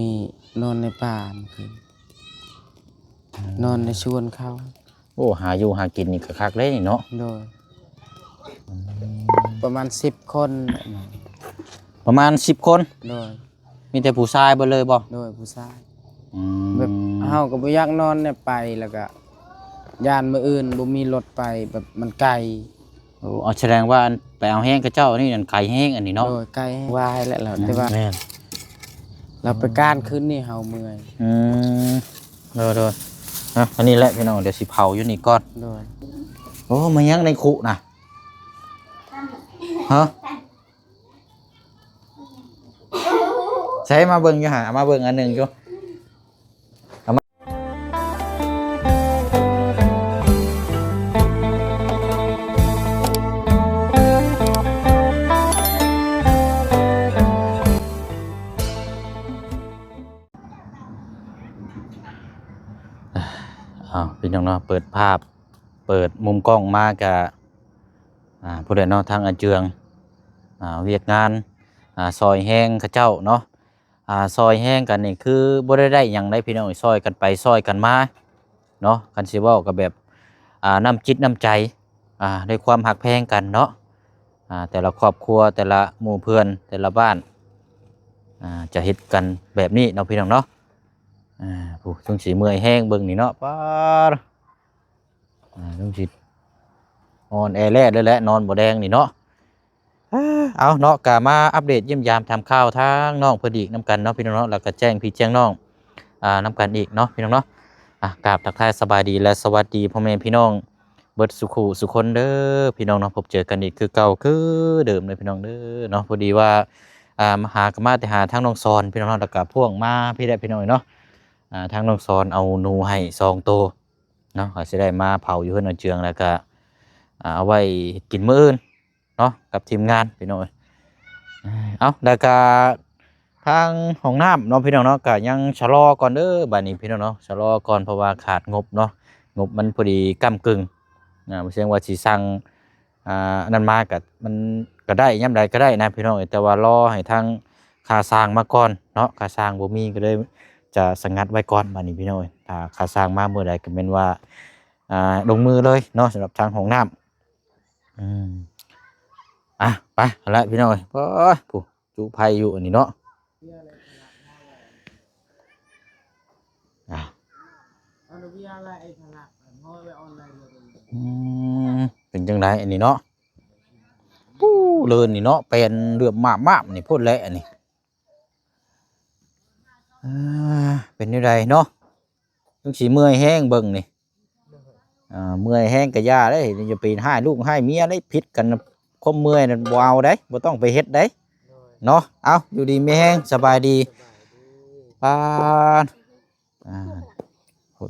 นี่นอนในป่าคือนอนในชวนเขาโอ้หาอยู่หากินนี่ก็คักเลยนี่เนาะโดยประมาณ10 คนประมาณ10 คนโดยมีแต่ผู้ชายเบิดเลยบ่โดยผู้ชายอืแบบมเฮาก็บ่อยากนอนเนี่ยไปแล้วก็ย่านมื้ออื่นบ่มีรถไปแบบมันไกลโอ้เอาแสดงว่าไปเอาแห้งกับเจ้านี่นั่นไก่แห้งอันนี้เนาะโดยไกลวายแล้วแต่ว่าแม่นเราไปก้านคืนนี่เฮาเมื่อยอืมโดยอันนี้แหละพี่น้องเดี๋ยวสิเผาอยู่นี่ก่อนโดยโอ้มายังในคุน่ะฮะใช้มาเบิ่งอยู่หามาเบิ่งอันหนึงอยู่พี่น้องเนาะเปิดภาพเปิดมุมกล้องมากับผู้ใดเนาะทางอาเจืองเวียกงานซอยแห้งเขาเจ้าเนาะซอยแห้งกันนี่คือบ่ได้หยังได้พี่น้องซอยกันไปซอยกันมาเนาะกันสิเว้ากับแบบน้ำจิตน้ำใจด้วยความหักแพงกันเนาะแต่ละครอบครัวแต่ละหมู่เพื่อนแต่ละบ้านจะเฮ็ดกันแบบนี้เนาะพี่น้องเนาะผู้ช่วงสีเมื่อยแห้งเบิ่งนี่เนาะป้าช่วงสีนอนแอร์แร่เลยแหละนอนบ่แดงนี่เนาะเอาเนาะกะมาอัปเดตเยี่ยมยามทำข้าวทางน้องเพิ่นอีกน้ำกันเนาะพี่น้องเนาะแล้วก็แจ้งพี่แจ้งน้องน้ำกันอีกเนาะพี่น้องเนาะกราบทักทายสบายดีและสวัสดีพ่อแม่พี่น้องเบิดสุขุสุคนเด้อพี่น้องเนาะพบเจอกันอีกคือเก่าคือเดิมเลยพี่น้องเด้อเนาะพอดีว่ามาหากมาแต่หาทางน้องซอนพี่น้องเนาะแล้วก็พ่วงมาพี่ได้พี่น้องเนาะทางน้องซอนเอาหนูให้2 ตัวเนาะก็สิได้มาเผาอยู่เพิ่นเอาเจืองแล้วก็เอาไว้กินมื้ออื่นเนาะกับทีมงานพี่น้องเอาแล้วก็ทางห้องน้ำเนาะพี่น้องเนาะก็ยังชะลอก่อนเด้อบัดนี้พี่น้องเนาะชะลอก่อนเพราะว่าขาดงบเนาะงบมันพอดีก้ำกึ่งบ่ใช่ว่าสิสั่งนั่นมาก็มันก็ได้ยามใดก็ได้นะพี่น้องแต่ว่ารอให้ทางค่าสร้างมาก่อนเนาะค่าสร้างบ่มีก็เลยจะสงัดไว้ก่อนบัดนี้พี่น้องถ้าค่าสร้างมาเมื่อใดก็แม่นว่าลงมือเลยเนาะสำหรับทางห้องน้ำไปเอาละพี่น้องผู้จูไพ่อยู่อันนี้เนาะเป็นจังไดอันนี้เนาะปู้เลินนี่เนาะเป็นเรื่องมากๆนี่พูดแล้วอันนี้เป็นจังไดเนาะต้องสิเมื่อยแห้งเบิ่งนี่เมื่อยแห้งกะยาได้จะปีนให้ลูกให้เมียได้พิษกันคมเมื่อยนั่นบ่เอาได้บ่ต้องไปเฮ็ดได้เนาะเอาอยู่ดีมีแห้งสบายดีปาน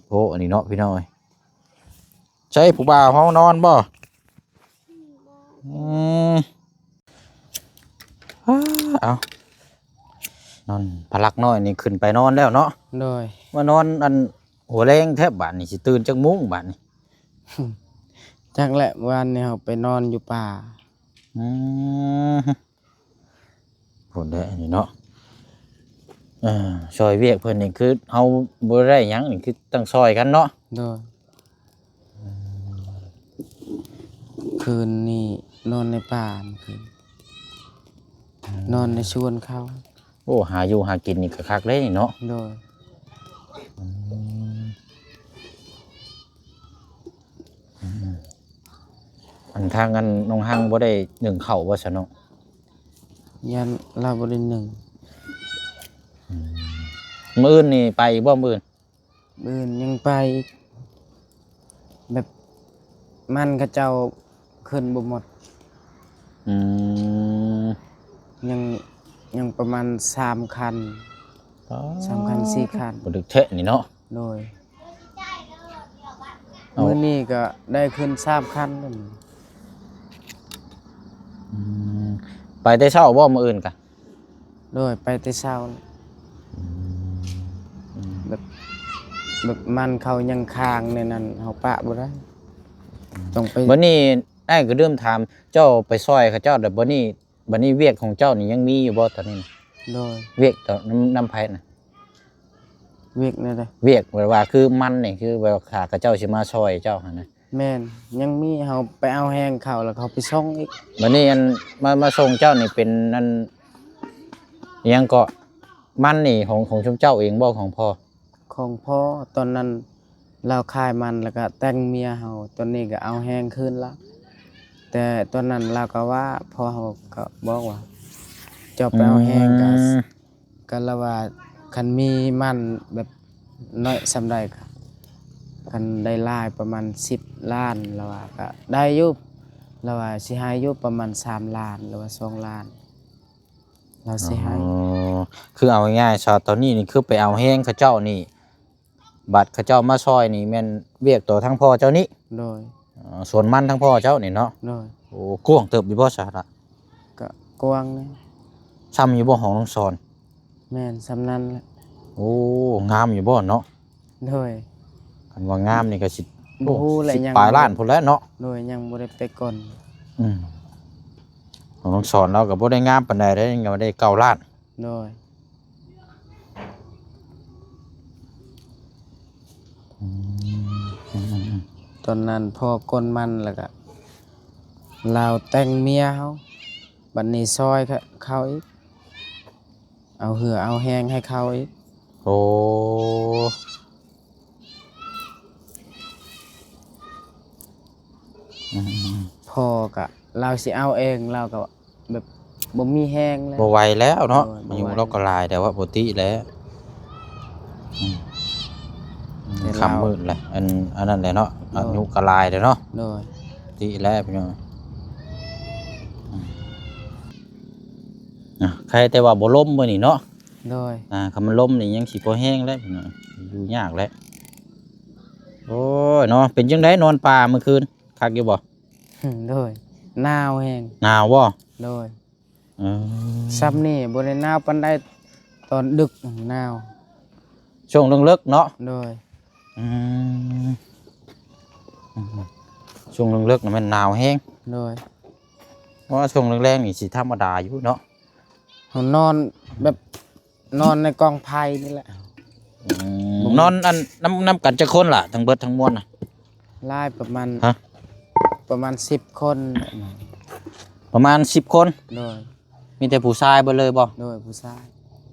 โหอันนี้เนาะพี่น้อยใช่ผู้บ่าวเฮานอนบ่เอานอนพลักน้อยนี่ขึ้นไปนอนแล้วเนาะโดยมานอนอันหัวแรงแทบบาดนี่สิตื่นจักมุ้งบาดนี่จักแหละวันนี้เฮาไปนอนอยู่ป่าผลได้อันนี้เนาะซอยเวียกเพิ่นนี่คือเฮาบ่ได้หยังนี่คือต้องซอยกันเนาะโดยคืนนี้นอนในป่าคืนนอนในชวนเขาโอ้หาอยู่หากินนี่ก็คักเลยนี่เนาะโดยอันทางกันน้องหังบ่ได้นึ่งข้าวว่าซะเนาะยันเราบ่ได้หนึ่งมื้ออื่นนี่ไปบ่มื้ออื่นยังไปแบบมันกระเจ้าขึ้นบ่หมดยังประมาณ3 คัน3 คัน 4 คันบ่ดึกแทะนี่เนาะโดยมื้อนี้ก็ได้ขึ้น3 คันนั่นไปแต่เช้าบ่มื้ออื่นกะโดยไปแต่เช้าแบบมันเขายังค้างในนั้นเฮาปะบ่ได้ต้องไปบัดนี้อ้ายก็เริ่มถามเจ้าไปซอยเขาเจ้าแต่บัดนี้เวียกของเจ้านี่ยังมีอยู่บ่ตอนนี้โดยเวียกต่อน้ำไผน่ะ เวียกนี่เด้อ เวียกแบบว่าคือมันนี่คือแบบว่าขากับเจ้าสิมาช่วยเจ้าหั่นนะ แม่นยังมีเฮาไปเอาแห้งเขาแล้วเขาไปส่งอีก บัดนี้อันมาส่งเจ้านี่เป็นอันอิหยังก็มันนี่ของชุมเจ้าเองบ่ของพ่อ ของพ่อตอนนั้นเราขายมันแล้วก็แต่งเมียเฮาตอนนี้ก็เอาแห้งคืนละแต่ตอนนั้นเราก็ว่าพ่อเฮาก็บอกว่าเจ้าไปเอาแห้งก็ละว่าคันมีมันแบบน้อยสำใดก็คันได้หลายประมาณ10 ล้านแล้วว่าก็ได้อยู่แล้วว่าสิให้อยู่ประมาณ3 ล้านหรือว่า2 ล้านเราสิให้ อ๋อคือเอาง่ายๆชาวตอนนี้นี่คือไปเอาแห้งเขาเจ้านี่บัตรเขาเจ้ามาช่วยนี่แม่นเวียกตัวทั้งพ่อเจ้านี้ โดย ส่วนมันทั้งพ่อเจ้านี่เนาะ โดย โอ้กว้างเติบอยู่บ่ซะล่ะ ก็กว้างนะ ซ้ำอยู่บ่ของน้องสอน แม่นสำนั้นแหละ โอ้งามอยู่บ่เนาะ โดย คันว่างามนี่ก็สิ บ่ฮู้แหละ 10 ยัง ปลายล้านพุ่นแหล้วเนาะ โดยยังบ่ได้ไปก่อน ของน้องสอนเราก็บ่ได้งามปานใดเด้ยังบ่ได้9 ล้าน โดยตอนนั้นพ่อกนมันแล้วก็เราแต่งเมียเฮาบัดนี้ซอยเขาอีกเอาเหือเอาแห้งให้เขาอีก โอ้อืม พ่อก็เราสิเอาเองเราก็แบบบ่มีแห้งแล้ว บ่ไหวแล้วเนาะ โอ้ยบ่ อายุ ไหว เราก็หลายแต่ว่าปกติแล้วแต่เรา คำมืดแหละอันนั้นแหละเนาะ โอ้ อายุก็หลายแล้วเนาะ โดย ปกติแล้วพี่น้องใครแต่ว่าบ่ล้มมื้อนี่เนาะ โดย คำมันล้มนี่ยังสิบ่แห้งแล้วพี่น้องอยู่ยากแล้วโอ้ยเนาะเป็นจังได๋นอนป่าเมื่อคืนคักอยู่บ่ โดยหนาวแห้ง หนาวบ่ โดย เออ ซ้ำนี่บ่ได้หนาวปานใดตอนดึกหนาว ช่วงเลิกๆเนาะ โดย อืมช่วงเลิกๆน่ะมันหนาวแห้ง โดย เพราะว่าช่วงแรงๆนี่สิธรรมดาอยู่เนาะ เขานอนแบบนอนในกองไผ่นี่แหละ นอนอันน้ำกันจะคนล่ะทั้งเบิดทั้งมวลน่ะ ไล่ประมาณ ฮะ ประมาณ10 คน ประมาณ10 คน โดย มีแต่ผู้ชายเบิดเลยบ่ โดยผู้ชาย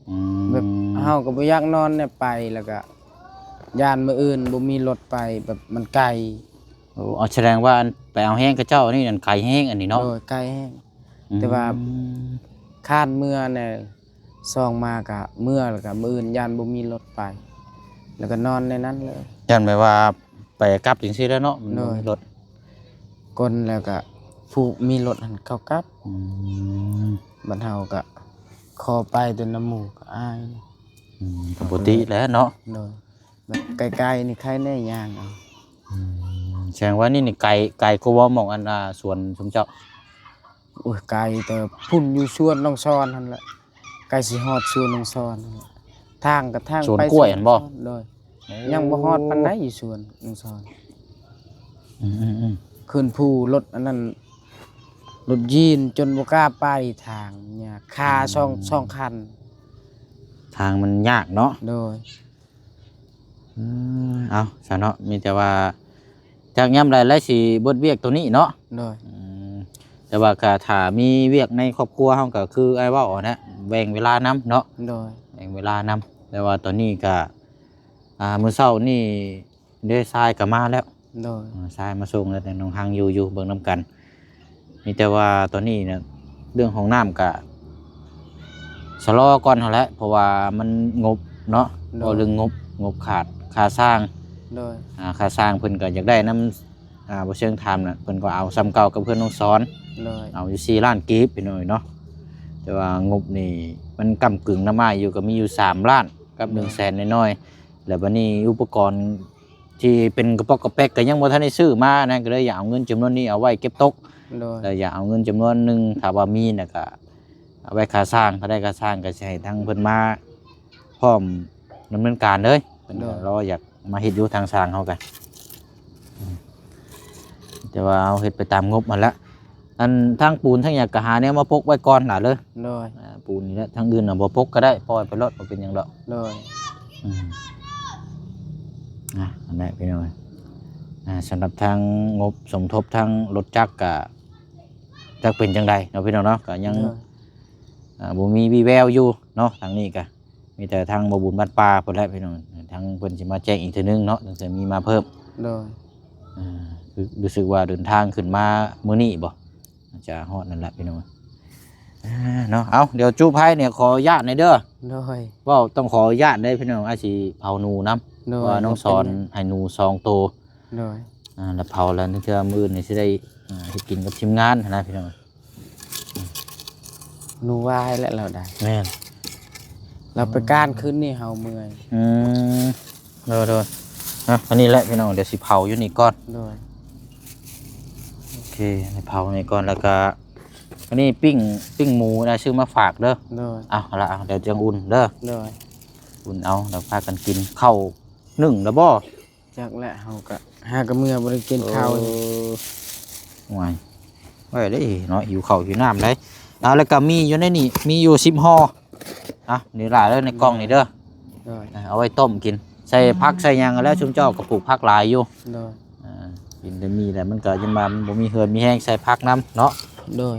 อื แบบ ม เฮาก็บ่อยากนอนเนี่ยไปแล้วก็ย่านมื้ออื่นบ่มีรถไปแบบมันไกล โอ้เอาแสดงว่าอันไปเอาแห้งกับเจ้านี่นั่นไก่แห้งอันนี้เนาะ โดยไกลแฮง แต่ว่า คาดเมื่อเนี่ยซองมาก็เมื่อแล้วก็มื้ออื่นย่านบ่มีรถไป แล้วก็นอนในนั้นเลย ยันไปว่าไปกลับจังซี่แล้วเนาะมันบ่มีรถ กลแล้วก็ผู้มีรถหันเข้ากลับ อืม บัดเฮาก็ขอไปจนน้ำหมูกอาย ปกติแล้วเนาะ โดยแบบไกลๆนี่ใครแน่ย่างเอา แสดงว่านี่ไก่ก็บ่หมองอันสวนชุมเจ้า โอ้ยไกลแต่พุ่นอยู่สวนน้องซอนหั่นแหละไกลสิฮอดสวนน้องซอนนั่นแหละทางก็ทาง สวน ไป กล้วยเห็นบ่ โดยยังบ่ฮอดปานใดอยู่สวนน้องซอน อืม ขึ้นภูรถอันนั้นรถยีนจนบ่กล้าไปทางเนี่ยคาช่องคัน ทางมันยากเนาะ โดย เอาซะเนาะมีแต่ว่าจากยามใดแล้วสิเบิดเวียกตัวนี้เนาะ โดย แต่ว่าก็ถ้ามีเวียกในครอบครัวเฮาก็คือไอ้เว้าอะนะแบ่งเวลานํเนาะ โดย แบ่งเวลานํแต่ว่าตอนนี้ก็มื้อเช้านี่ได้ทรายก็มาแล้ว โดย ทรายมาส่งแล้วแต่น้องหังอยู่เบิ่งนํกันมีแต่ว่าตอนนี้เนี่ยเรื่องของน้ำก็ชะลอก่อนหั่นแหละเพราะว่ามันงบเนาะบ่เรื่องงบขาดค่าสร้าง โดย ค่าสร้างเพิ่นก็อยากได้น้ำบ่เชิงทำน่ะเพิ่นก็เอาซ้ำเก่ากับเพิ่นน้องสอน โดย เอาอยู่4 ล้านกีบไปหน่อยเนาะแต่ว่างบนี่มันกำกึ่งน้ำมาอยู่ก็มีอยู่3 ล้านกับ100,000น้อยๆแล้วบัดนี้อุปกรณ์ที่เป็นกระป๋อกกระแป๊กก็ยังบ่ทันได้ซื้อมานะก็เลยอยากเอาเงินจำนวนนี้เอาไว้เก็บตก โดย แล้วอยากเอาเงินจำนวนหนึงถ้าว่ามีน่ะก็เอาไว้ค่าสร้างถ้าได้ค่าสร้างก็สิให้ทางเพิ่นมาพร้อมดำเนินการเลยเพิ่นก็รออยากมาเฮ็ดอยู่ทางสร้างเฮากันแต่ว่าเอาเฮ็ดไปตามงบมันละอันทางปูนทางหยังก็หาแนวมาพกไว้ก่อนล่ะเลย โดย ปูนนี่แหละทางอื่นน่ะบ่พกก็ได้ปล่อยไปรถบ่เป็นหยังดอก โดย อืม อันนี้พี่น้องสำหรับทางงบสมทบทางรถจักรก็จักเป็นจังใดเนาะพี่น้องเนาะก็ยังบ่มีวีแววอยู่เนาะทางนี้ก็มีแต่ทางบ่บุญบ้านป่าพุ่นแหละพี่น้องทางเพิ่นสิมาแจ้งอีกทีนึงเนาะจะมีมาเพิ่มโดยคือรู้สึกว่าเดินทางขึ้นมามื้อนี้บ่จะฮอดนั่นแหละพี่น้องเนาะเอาเดี๋ยวจู้ไผเนี่ยขออนุญาตหน่อยเด้อโดยเว้าต้องขออนุญาตได้พี่น้องอาสิเผาหนูนำว่าน้องสอนให้หนู2ตัวโดยแล้วเผาแล้วนึกว่ามื้อนี้สิได้เฮ็ดกินกับทีมงานนะพี่น้องหนูว่าให้แล้วเราได้แม่นเราไปก้านขึ้นนี่เฮาเมื่อยโดยอันนี้แหละพี่น้องเดี๋ยวสิเผาอยู่นี่ก่อนโดยโอเคให้เผานี่ก่อนแล้วก็อันนี้ปิ้งหมูนะชื่อมาฝากเด้อโดยเอาละเดี๋ยวจังอุ่นเด้อโดยอุ่นเอาเดี๋ยวพากันกินข้าวนึ่งแล้วบ่จักแหละเฮาก็หากับเมื่อบ่ได้กินข้าวห่วยไว้ได้เนาะหิวข้าวหิวน้ำได้เอาแล้วก็มีอยู่ในนี่มีอยู่10ห่อนี่หลายแล้วในกล่องนี่เด้อเอาไว้ต้มกินใส่ผักใส่หยังแล้วชุมเจ้าก็ปลูกผักหลายอยู่กินได้มีแต่มันก็ยังมาบ่มีเหือมีแห้งใส่ผักน้ำเนาะโดย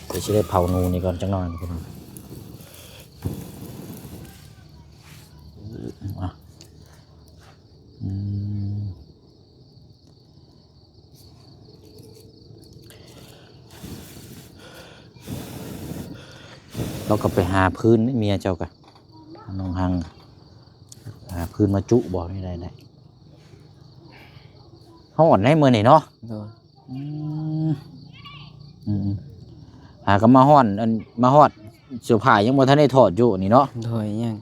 เดี๋ยวจะได้เผานูนี่ก่อนจังหน่อยพี่น้องเราก็ไปหาพื้นเมียเจ้ากะน้องหังหาพื้นมาจุบอกนี่ได้เขาอ่อนให้มือนี่เนาะหาก็มาห่อนมาฮอดเสื้อผ้ายังบ่ทันได้ถอดอยู่นี่เนาะโดยยัง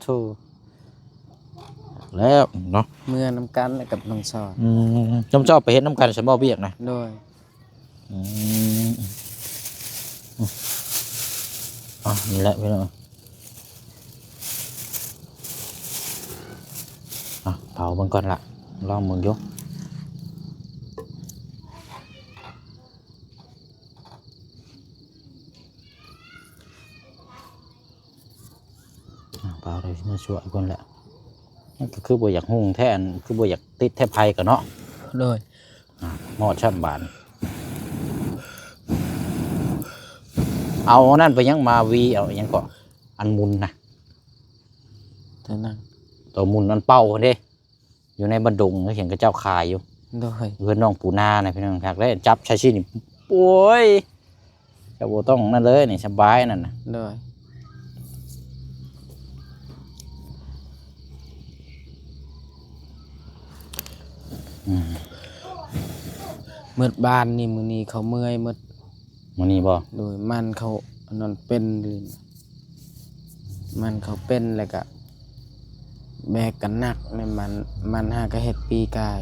ถูกแล้วเนาะเมื่อน้ำกันกับน้องสอนจำเจ้าไปเฮ็ดน้ำกันฉันบ่เบียกนะโดยนี่แหละพี่น้องเผามันก่อนละลองมึงยกเผาเลยมาช่วยก่อนแหละนั่นก็คือบ่อยากหุ่งแท่นคือบ่อยากติดแท่ไผ่กันเนาะเลยหม้อช่ำบานเอานั่นไปยังมาวีเอายังก็อันมุนนะตัวมุนอันเป้าคนเด้อยู่ในบันดุงเขาเห็นกระเจ้าขายอยู่เพื่อนน้องปูนาเนี่ยพี่น้องอยากได้จับชาชีนี่ป่วยจะโบต้องนั่นเลยนี่สบายนั่นนะเลยมืดบานนี่มือนี้เขาเมื่อยมืดมื้อนี้บ่โดยมันเขานอนเป็นเลยมันเขาเป็นแล้วก็แบกกันหนักในมันหากระเฮ็ดปีกาย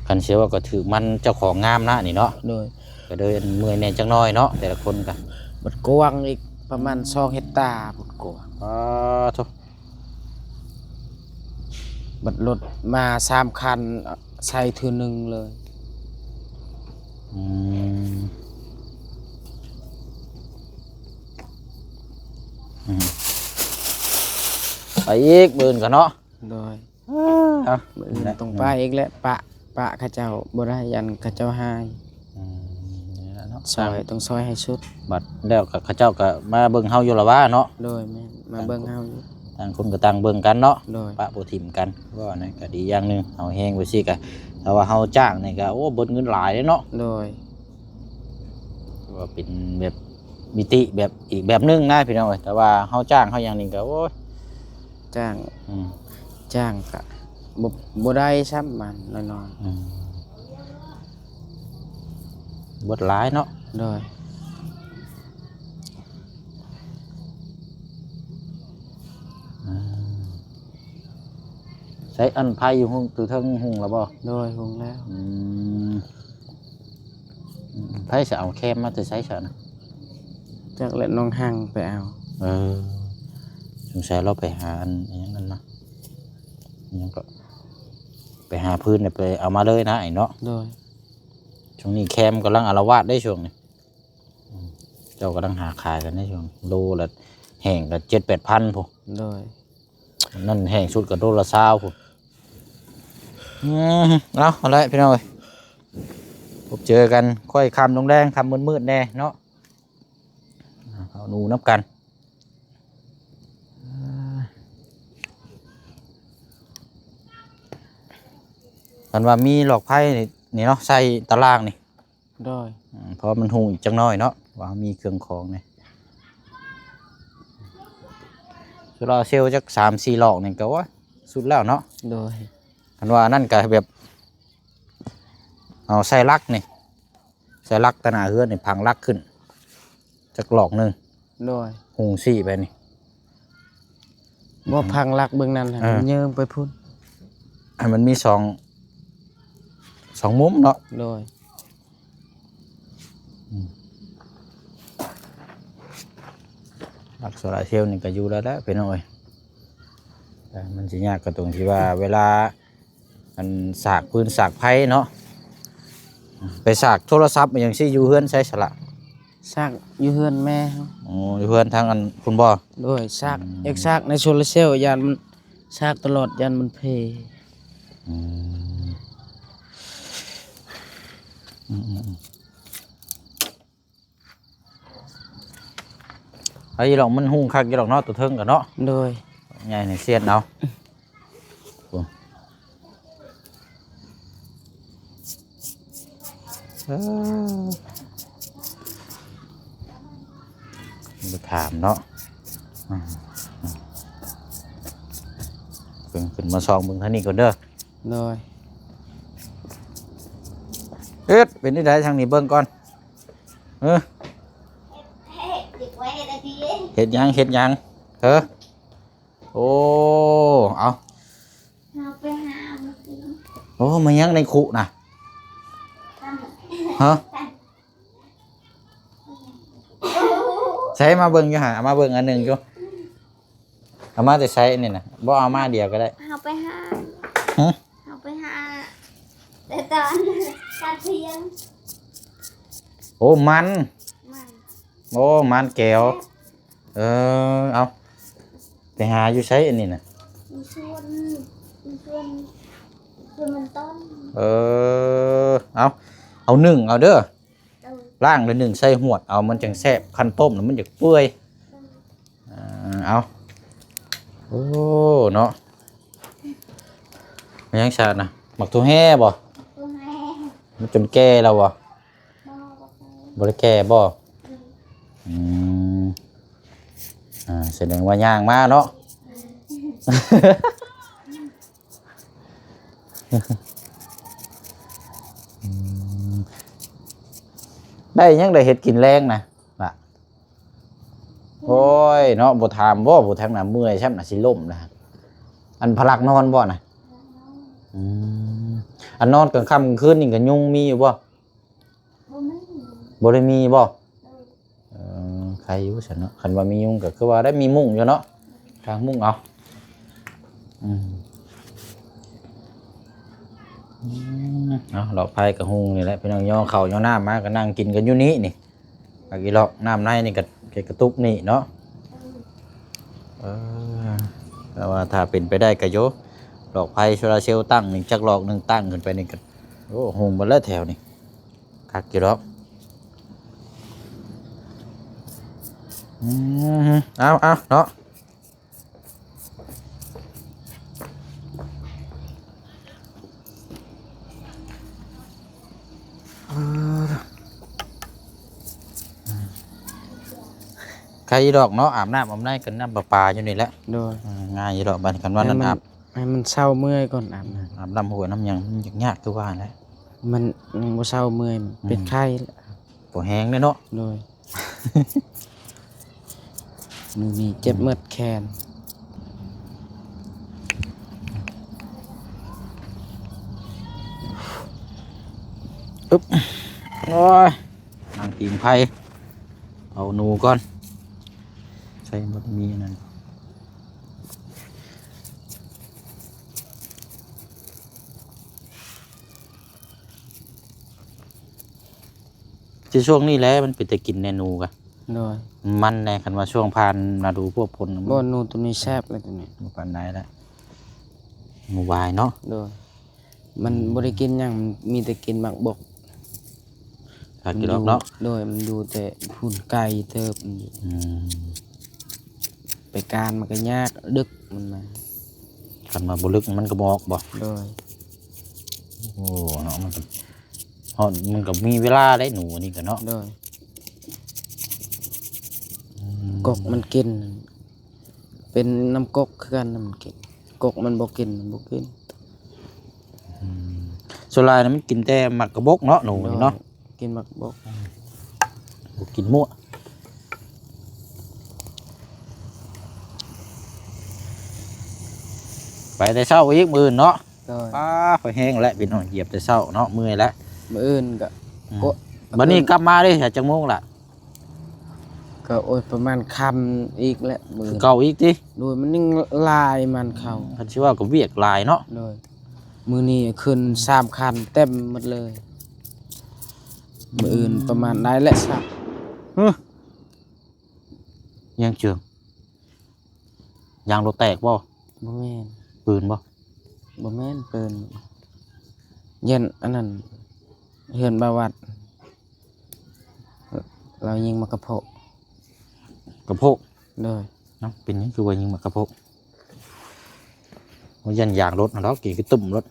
คันเชื่อว่าก็ถือมันเจ้าของงามนะนี่เนาะโดยก็เดินเมื่อยแน่จังน้อยเนาะแต่ละคนกันบัดกวางอีกประมาณ2 เฮกตาร์บัดกวางทุกบัดรถมา3 คันใส่เทื่อนึงเลยไปอีกบืนกันเนาะโดยตรงป้าอีกแล้วปะข้าเจ้าบ่ได้ยันข้าเจ้าให้ซอยต้องซอยให้ชุดบัดแล้วกับข้าเจ้าก็มาเบิ่งเฮาอยู่ละว่าเนาะโดยแม่มาเบิ่งเฮาอยู่ต่างคนก็ต่างเบิ่งกันเนาะโดยปะบ่ทิ่มกันว่านั่นก็ดีอย่างนึงเฮาแฮงไว้สิก็แต่ว่าเฮาจ้างนี่ก็โอ้เบิดเงินหลายเนาะโดยว่าเป็นแบบมิติแบบอีกแบบนึงนะพี่น้องแต่ว่าเฮาจ้างเฮาอย่างนี้ก็โอ้จ้างก็บ่ได้ซ้ำมันน้อยเบิดหลายเนาะโดยใช้อันไผอยู่ห้องtừเทิงหุงแล้วบ่โดยหุงแล้วไผสิเอาแคมมาจะใช้ซะนะจักแหละน้องหังไปเอาสงสัยเราไปหาอันอย่างนั้นนะยังก็ไปหาพื้นไปเอามาเลยนะไอ้เนาะโดยช่วงนี้แคมกำลังอาละวาดได้ช่วงนี้เจ้ากำลังหาขายกันได้ช่วงโลละแห่งละ7-8 พันพอโดย นั่นแห้งสุดกับโดนละ20พุ่นเอาละพี่น้องเอ้ยพบเจอกันค่อยค่ำลงแดงค่ำมืดๆแน่เนาะเอาหนูนับกันกันว่ามีหลอกไพ่นี่เนาะใส่ตารางนี่ โดย เพราะมันหูอีกจังน้อยเนาะว่ามีเครื่องของนี่โซลาร์เซลล์จัก3-4หลอกนี่ก็ว่าสุดแล้วเนาะ โดย กันว่านั่นก็แบบเอาใส่ลักนี่ใส่ลักตะหนาเฮือนนี่พังลักขึ้นจักหลอกหนึง โดย หุง4ไปนี่ บ่พังรักเบิ่งนั่นน่ะเยิงไปพุ่น ให้มันมีสองมุมเนาะ โดย ลักโซลาร์เซลล์นี่ก็อยู่แล้วแหละพี่น้อยแต่มันสิยากก็ตรงที่ว่าเวลามันสากปืนสากไผ่เนาะไปสากโทรศัพท์อย่างที่อยู่เฮือนใช้สละ ซากอยู่เฮือนแม่เฮา อ๋ออยู่เฮือนทางอันคุณบ่ โดยซากเอกซากในโซลาร์เซลล์ยานมันซากตลอดยานมันเพ อืมไอ้หลอกมันหุ่งคักยี่หลอกเนาะตัวเทิงกันเนาะ โดย ใหญ่ในเสียนเอาไปถามเนาะขึ้นมาซองเบิ่งท่านี้ก่อนเด้อ โดย เอ็ดเป็นที่ใดทางนี้เบิ่งก่อนเฮ็ดหยังโอ้เอา เอาไปหามากิน โอ้มายังในคุน่ะฮะใช้มาเบิ่งอยู่หาเอามาเบิ่งอันหนึงอยู่เอามาแต่ใช้นี่น่ะบ่เอามาเดียวก็ได้ เอาไปหา ฮะ เอาไปหาแต่ตอนการเที่ยง โอ้มัน มัน โอ้มันแก้วเอาไปหาอยู่ใช้อันนี้น่ะ มีชวนมีชวนคือมันต้น เอาหนึ่งเอาเด้อ เออ ล่างเลยหนึ่งใส่หวดเอามันจังแซ่บคันต้มแล้วมันจะเปื่อยเอาโอ้เนาะมันยังชาดนะหมักตัวแห่บ่ ตัวแม่ มันจนแก่แล้วบ่ บอกไป บ่ได้แก่บ่อืมแสดงว่าย่างมาเนาะ ได้ยังได้เห็ดกินแรงนะล่ะโอ้ยเนาะบ่ถามบ่ทางน่ะเมื่อยใช่น่ะสิล่มนะอันพลักนอนบ่น่ะอืมอันนอนกลางค่ำกลางคืนนี่ก็ยุงมีอยู่บ่ บ่ไม่ บ่ได้มีบ่ เออ ใครอยู่ซั่นเนาะคันว่ามียุงก็คือว่าได้มีมุ้งอยู่เนาะทางมุ้งเอาเอาเราไผกับหุงนี่แหละพี่น้องย่อข้าวย่อน้ำมาก็นั่งกินกันอยู่นี้นี่กะกิเลาะน้ำในนี่ก็กระตุกนี่เนาะแต่ว่าถ้าเป็นไปได้ก็โยหลอกไผโซลาร์เซลล์ตั้งนี่จักหลอกหนึงตั้งขึ้นไปนี่ก็โอ้หุงเบ่แล้วแถวนี่คักกี่ดอกเอาเนาะใครดอกเนาะอาบน้ำอาบในกันน้ำประปาอยู่นี่แหละ โดย ง่ายอยู่ดอกบัดกันว่านั้นอาบ ให้มันเศร้าเมื่อยก่อนอาบน้ อาบน้ำหัวน้ำหยังมันยากคือว่าแหละ ำมันยังบ่เศร้าเมื่อยเป็นไข้แล้ว ปวดแห้งเลยเนาะ โดย มือนี้เจ็บเมื่อแขน โอ้ยนั่งตีนไผ่เอาหนูก่อนใส่หมดมีอันนั่นที่ช่วงนี้แหล้วมันเป็นแต่กินแนนูกะ โดย มันแน่คันว่าช่วงผ่านมาดูพวกผล บ่หนูตัวนี้แซ่บเลยตัวนี้ มันปานใดแล้วหมูวายเนาะ โดยมันบ่ได้กินหยังมันมีแต่กินหมักบก ถ้ากินแล้วเนาะ โดยมันดูแต่หุ่นไก่เติบมันอยู่ อืม ไปการมันก็ยากดึกมันมา คันมาบ่ลึกมันก็บอกบ่ โดย โอ้เนาะมันก็ฮอดมันก็มีเวลาได้หนูนี่ก็เนาะ โดยกกมันกิน เป็นน้ำกกคือกันน่ะมันกินกกมันบ่กินมันบ่กิน ส่วนหลายน่ะมันกินแต่หมักกระบกเนาะหนูนี่เนาะ กินหมักบก บ่กินมั่วไปแต่เช้าอีกมื้อเนาะ โดย พอแห้งแล้วพี่น้องเหยียบแต่เช้าเนาะเมื่อยแล้ว มื้ออื่นก็โกะ บัดนี้กลับมาเด้จักโมงล่ะ ก็โอ้ยประมาณคำอีกแหละมื้อ เก่าอีกติ โดยมันนิ่งลายมันเข้า คันสิว่าก็เวียกหลายเนาะ โดยมื้อนี้ขึ้น3คันเต็มหมดเลย มื้ออื่นประมาณได้แหละสัก ยังเจืองยางรถแตกบ่ บ่แม่น ปืนบ่ บ่แม่นเปิ้นเย็นอันนั้นเฮือนบาวัดเรายิงมากระโพก กระโพก โดย เนาะเป็นหยังคือว่ายิงมากระโพกมันยันยางรถเนาะกี่คือตุ่มรถ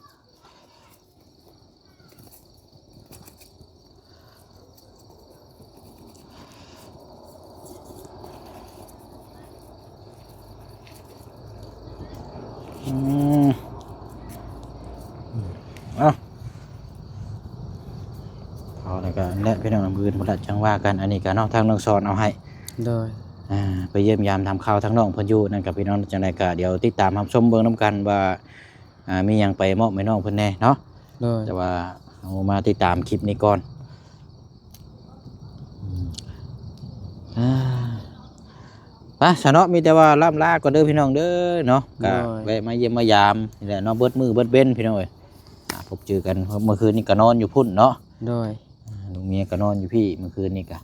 เอาเอาแล้วก็และพี่น้องมือหมดละจังว่ากันอันนี้ก็น้องทางน้องสอนเอาให้ โดย ไปเยี่ยมยามทำข่าวทั้งน้องเพิ่นอยู่นั่นกับพี่น้องจังไดก็เดี๋ยวติดตามรับชมเบิ่งนํกันว่ามีหยังไปมอบให้น้องเพิ่นแน่เนาะ โดย แต่ว่าเอามาติดตามคลิปนี้ก่อนไปซะเนาะมีแต่ว่าล่ำลาก่อนเด้อพี่น้องเด้อเนาะก็แวะมาเยี่ยมมายามนี่แหละเนาะเบิดมือเบิดเว้นพี่น้องเอ้ยพบเจอกันเมื่อคืนนี้ก็นอนอยู่พุ่นเนาะ โดย ลุงเมียก็นอนอยู่พี่เมื่อคืนนี้ก็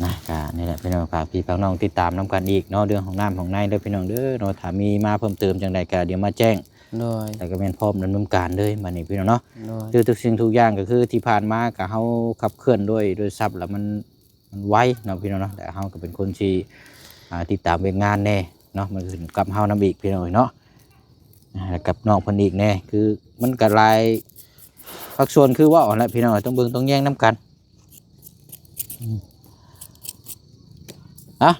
นะก็นี่แหละพี่น้องฝากพี่ฝากน้องติดตามน้ำกันอีกเนาะเรื่องของน้ำของในเด้อพี่น้องเด้อเนาะถ้ามีมาเพิ่มเติมจังใดก็เดี๋ยวมาแจ้ง โดย แต่ก็เป็นพร้อมดำเนินการเลยมานี่พี่น้องเนาะ โดย คือทุกสิ่งทุกอย่างก็คือที่ผ่านมาก็เฮาขับเคลื่อนด้วยทรัพย์แล้วมันไวเนาะพี่น้องเนาะแต่เฮาก็เป็นคนที่ติดตามเวรงานแน่เนาะมันขึ้นกับเฮานำอีกพี่น้องเนาะแล้วกับน้องเพิ่นอีกแน่คือมันก็หลายภาคส่วนคือว่าอ่อนแล้วพี่น้องต้องเบิ่งต้องแย่งน้ำกัน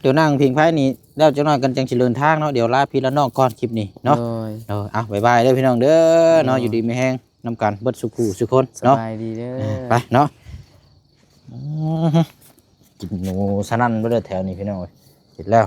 เดี๋ยวนั่งพิงไพ่นี่แล้วจะน้อยกันจังสิเดินทางเนาะเดี๋ยวลาพี่ละน้องก่อนคลิปนี้เนาะ โดย บ๊ายบายเด้อพี่น้องเด้อเนาะอยู่ดีไม่แห้งน้ำกันเบิดสุขูสุคน ส เนาะ บายดีเด้อ ไปเนาะกินหนูสนั่นไปเลยแถวนี้พี่น้องเอ้ยเสร็จแล้ว